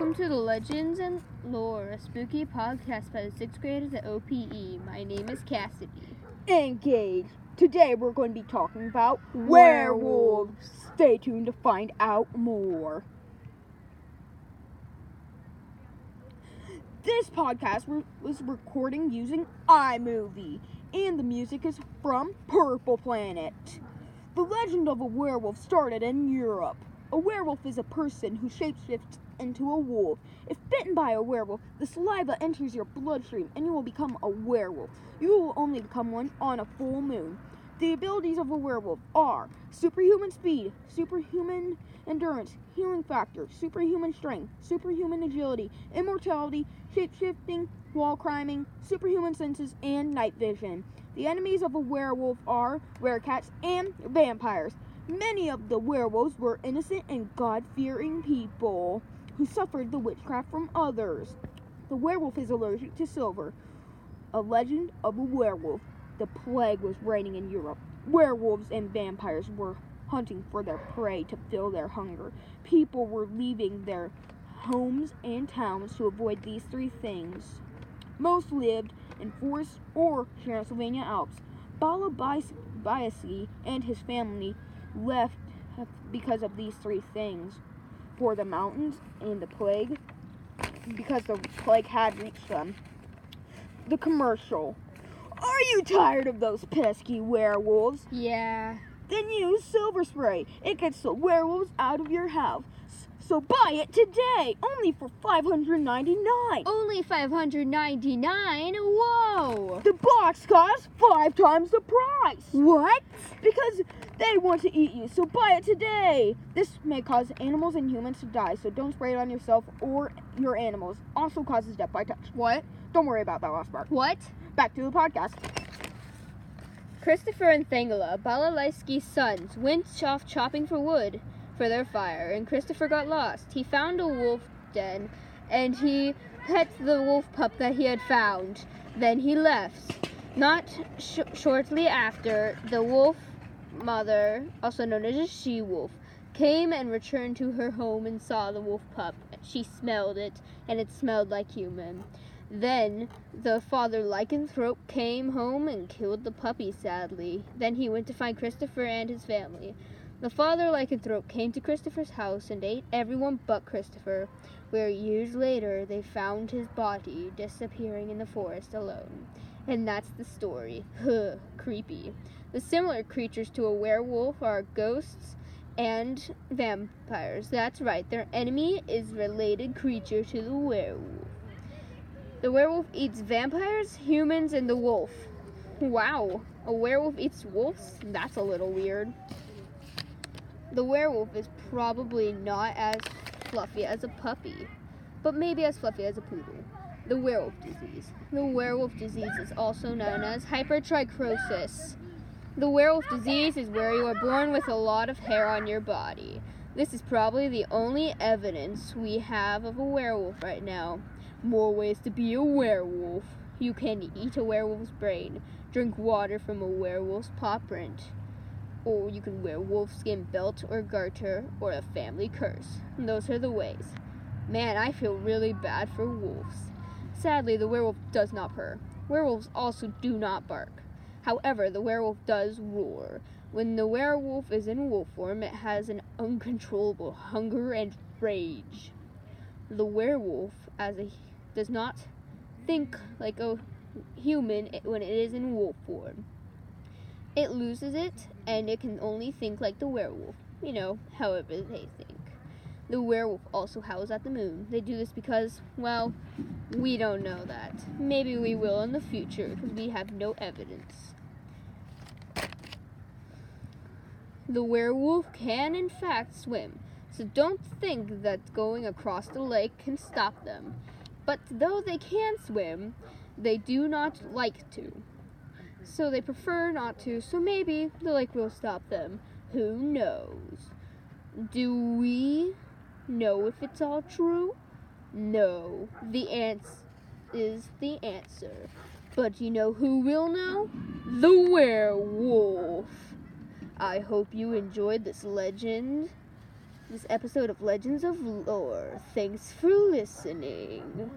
Welcome to the Legends and Lore, a spooky podcast by the 6th graders at OPE. My name is Cassidy. Engage. Today we're going to be talking about werewolves. Stay tuned to find out more. This podcast was recording using iMovie, and the music is from Purple Planet. The legend of a werewolf started in Europe. A werewolf is a person who shapeshifts into a wolf. If bitten by a werewolf, the saliva enters your bloodstream and you will become a werewolf. You will only become one on a full moon. The abilities of a werewolf are superhuman speed, superhuman endurance, healing factor, superhuman strength, superhuman agility, immortality, shapeshifting, wall climbing, superhuman senses, and night vision. The enemies of a werewolf are werecats and vampires. Many of the werewolves were innocent and God-fearing people who suffered the witchcraft from others. The werewolf is allergic to silver. A legend of a werewolf. The plague was reigning in Europe. Werewolves and vampires were hunting for their prey to fill their hunger. People were leaving their homes and towns to avoid these three things. Most lived in forests or Transylvania Alps. Bala Biasi and his family left because of these three things. For the mountains and the plague, because the plague had reached them. The commercial. Are you tired of those pesky werewolves? Yeah. Then use Silver Spray. It gets the werewolves out of your house. So buy it today, only for $5.99. Only $5.99? Whoa! The box costs 5 times the price. What? Because they want to eat you, so buy it today. This may cause animals and humans to die, so don't spray it on yourself or your animals. Also causes death by touch. What? Don't worry about that last part. What? Back to the podcast. Christopher and Thangela, Balalaisky's sons, went off chopping for wood for their fire, and Christopher got lost. He found a wolf den, and he pet the wolf pup that he had found. Then he left. Not shortly after, the wolf mother, also known as a she-wolf, came and returned to her home and saw the wolf pup. She smelled it, and it smelled like human. Then the father lycanthrope came home and killed the puppy, sadly. Then he went to find Christopher and his family. The father lycanthrope came to Christopher's house and ate everyone but Christopher, where years later they found his body disappearing in the forest alone. And that's the story. Huh, creepy. The similar creatures to a werewolf are ghosts and vampires. That's right, their enemy is related creature to the werewolf. The werewolf eats vampires, humans, and the wolf. Wow, a werewolf eats wolves? That's a little weird. The werewolf is probably not as fluffy as a puppy, but maybe as fluffy as a poodle. The werewolf disease. The werewolf disease is also known as hypertrichosis. The werewolf disease is where you are born with a lot of hair on your body. This is probably the only evidence we have of a werewolf right now. More ways to be a werewolf. You can eat a werewolf's brain, drink water from a werewolf's paw print, or you can wear wolfskin belt or garter or a family curse. And those are the ways. Man, I feel really bad for wolves. Sadly, the werewolf does not purr. Werewolves also do not bark. However, the werewolf does roar. When the werewolf is in wolf form, it has an uncontrollable hunger and rage. The werewolf does not think like a human when it is in wolf form. It loses it, and it can only think like the werewolf. However they think. The werewolf also howls at the moon. They do this because, well, we don't know that. Maybe we will in the future, because we have no evidence. The werewolf can, in fact, swim, so don't think that going across the lake can stop them. But though they can swim, they do not like to. So they prefer not to, so maybe the lake will stop them. Who knows? Do we know if it's all true? No. The ants is the answer. But you know who will know? The werewolf. I hope you enjoyed this legend this episode of Legends of Lore. Thanks for listening.